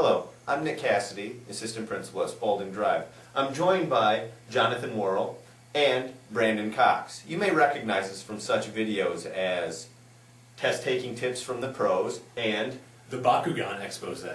Hello, I'm Nick Cassidy, Assistant Principal at Spalding Drive. I'm joined by Jonathan Worrell and Brandon Cox. You may recognize us from such videos as test-taking tips from the pros and the Bakugan expose.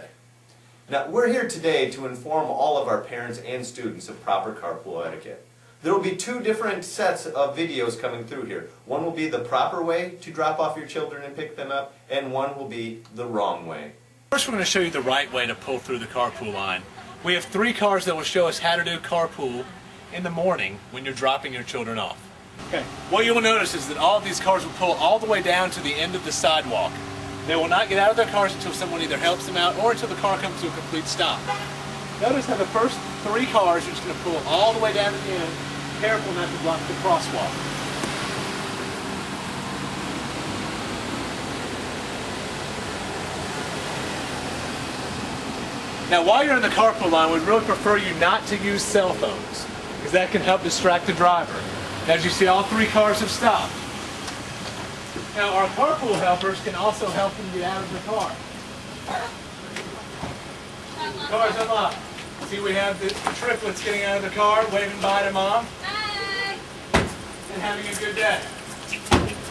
Now, we're here today to inform all of our parents and students of proper carpool etiquette. There will be two different sets of videos coming through here. One will be the proper way to drop off your children and pick them up, and one will be the wrong way. First, we're going to show you the right way to pull through the carpool line. We have 3 cars that will show us how to do carpool in the morning when you're dropping your children off. Okay. What you will notice is that all of these cars will pull all the way down to the end of the sidewalk. They will not get out of their cars until someone either helps them out or until the car comes to a complete stop. Notice how the first 3 cars are just going to pull all the way down to the end. Careful not to block the crosswalk. Now, while you're in the carpool line, we'd really prefer you not to use cell phones, because that can help distract the driver. As you see, all 3 cars have stopped. Now, our carpool helpers can also help them get out of the car. The car's unlocked. See, we have the triplets getting out of the car, waving bye to Mom. Hi! And having a good day.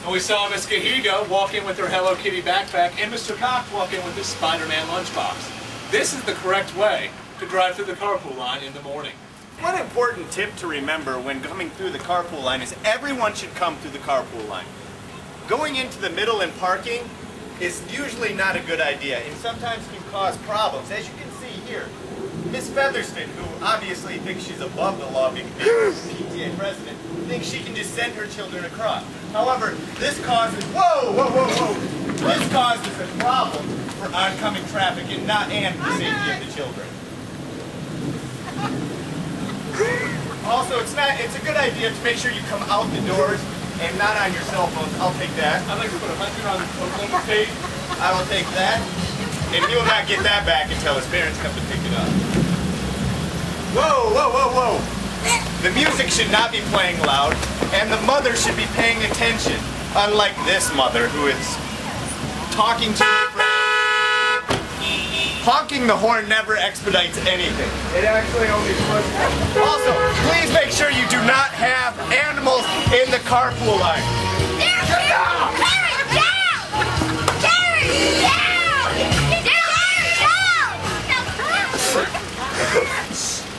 And we saw Miss Cahiga walk in with her Hello Kitty backpack, and Mr. Cox walk in with his Spider-Man lunchbox. This is the correct way to drive through the carpool line in the morning. One important tip to remember when coming through the carpool line is everyone should come through the carpool line. Going into the middle and parking is usually not a good idea and sometimes can cause problems. As you can see here, Miss Featherston, who obviously thinks she's above the law being PTA president, thinks she can just send her children across. However, this causes, this causes a problem for oncoming traffic and the safety of the children. Also, it's a good idea to make sure you come out the doors and not on your cell phones. I'll take that. I'd like to put 100 on Oklahoma State. I will take that. And he will not get that back until his parents come to pick it up. Whoa. The music should not be playing loud, and the mother should be paying attention. Unlike this mother, who is talking to her friend. Honking the horn never expedites anything. It actually only slows down. Also, please make sure you do not have animals in the carpool line. Get down!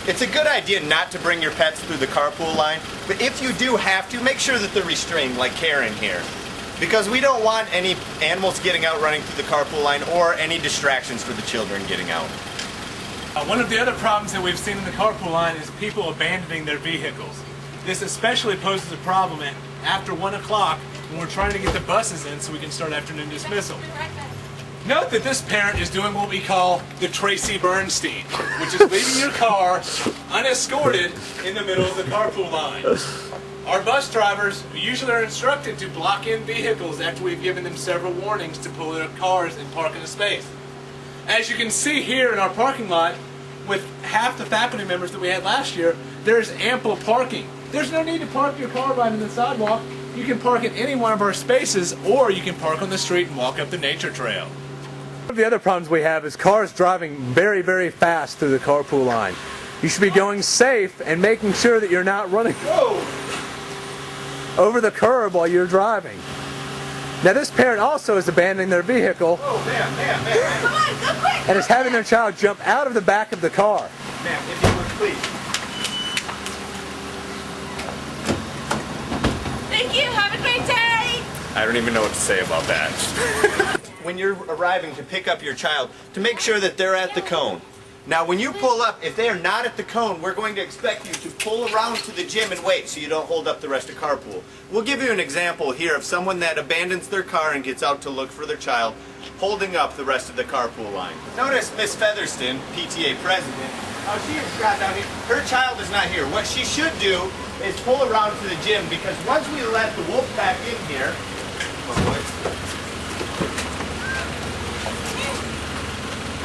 It's a good idea not to bring your pets through the carpool line, but if you do have to, make sure that they're restrained, like Karen here. Because we don't want any animals getting out running through the carpool line or any distractions for the children getting out. One of the other problems that we've seen in the carpool line is people abandoning their vehicles. This especially poses a problem after 1 o'clock when we're trying to get the buses in so we can start afternoon dismissal. Note that this parent is doing what we call the Tracy Bernstein, which is leaving your car unescorted in the middle of the carpool line. Our bus drivers usually are instructed to block in vehicles after we've given them several warnings to pull their cars and park in a space. As you can see here in our parking lot, with half the faculty members that we had last year, there's ample parking. There's no need to park your car right on the sidewalk. You can park in any one of our spaces, or you can park on the street and walk up the nature trail. One of the other problems we have is cars driving very, very fast through the carpool line. You should be going safe and making sure that you're not running over the curb while you're driving. Now, this parent also is abandoning their vehicle and is having their child jump out of the back of the car. Ma'am, if you would, please. Thank you. Have a great day. I don't even know what to say about that. When you're arriving to pick up your child, to make sure that they're at the cone. Now, when you pull up, if they are not at the cone, we're going to expect you to pull around to the gym and wait so you don't hold up the rest of carpool. We'll give you an example here of someone that abandons their car and gets out to look for their child, holding up the rest of the carpool line. Notice Miss Featherston, PTA president, how she has got down here. Her child is not here. What she should do is pull around to the gym, because once we let the wolf pack in here,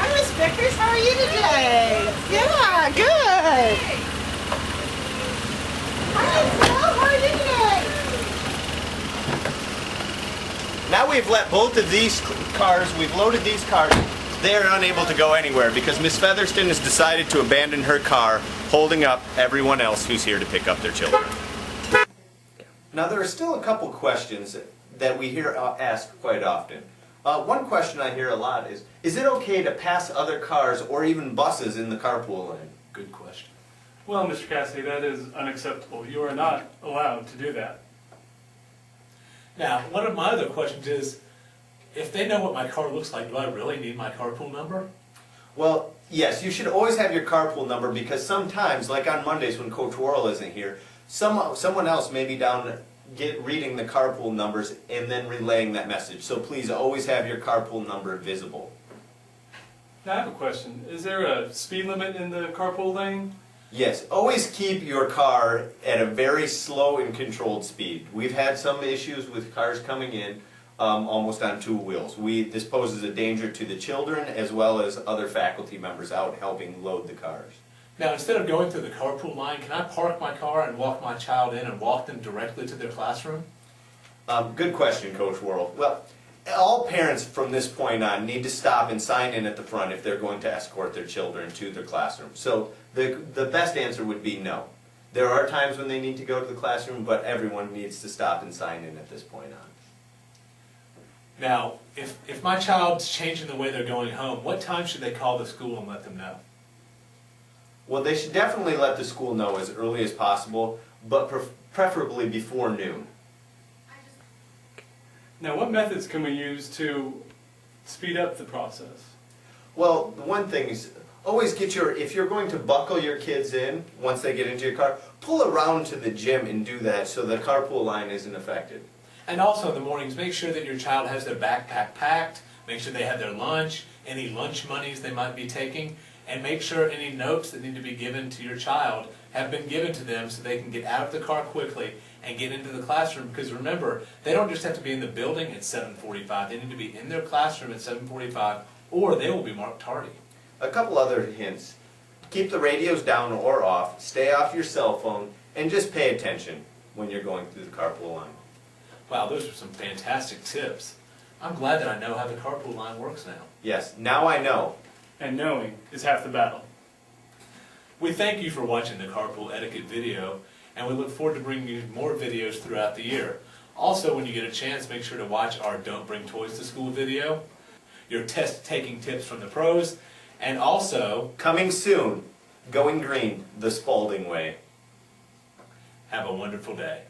Hi, Miss Vickers. How are you today? Yeah, good. Hi, Phil. How are you today? Now we've let both of these cars, we've loaded these cars they are unable to go anywhere because Miss Featherston has decided to abandon her car, holding up everyone else who's here to pick up their children. Now there are still a couple questions that we hear asked quite often. One question I hear a lot is it okay to pass other cars or even buses in the carpool lane? Good question. Well, Mr. Cassidy, that is unacceptable. You are not allowed to do that. Now, one of my other questions is, if they know what my car looks like, do I really need my carpool number? Well, yes, you should always have your carpool number because sometimes, like on Mondays when Coach Worrell isn't here, someone else may be down reading the carpool numbers and then relaying that message. So please always have your carpool number visible. Now, I have a question. Is there a speed limit in the carpool lane? Yes, always keep your car at a very slow and controlled speed. We've had some issues with cars coming in almost on two wheels. This poses a danger to the children as well as other faculty members out helping load the cars. Now, instead of going through the carpool line, can I park my car and walk my child in and walk them directly to their classroom? Good question, Coach Worrell. Well, all parents from this point on need to stop and sign in at the front if they're going to escort their children to their classroom. So the best answer would be no. There are times when they need to go to the classroom, but everyone needs to stop and sign in at this point on. Now, if my child's changing the way they're going home, what time should they call the school and let them know? Well, they should definitely let the school know as early as possible, but preferably before noon. Now, what methods can we use to speed up the process? Well, the one thing is, always if you're going to buckle your kids in once they get into your car, pull around to the gym and do that so the carpool line isn't affected. And also in the mornings, make sure that your child has their backpack packed, make sure they have their lunch, any lunch monies they might be taking, and make sure any notes that need to be given to your child have been given to them so they can get out of the car quickly and get into the classroom. Because remember, they don't just have to be in the building at 7:45, they need to be in their classroom at 7:45 or they will be marked tardy. A couple other hints. Keep the radios down or off, stay off your cell phone, and just pay attention when you're going through the carpool line. Wow, those are some fantastic tips. I'm glad that I know how the carpool line works now. Yes, now I know. And knowing is half the battle. We thank you for watching the Carpool Etiquette video, and we look forward to bringing you more videos throughout the year. Also, when you get a chance, make sure to watch our Don't Bring Toys to School video, your test-taking tips from the pros, and also, coming soon, Going Green, the Spalding Way. have a wonderful day.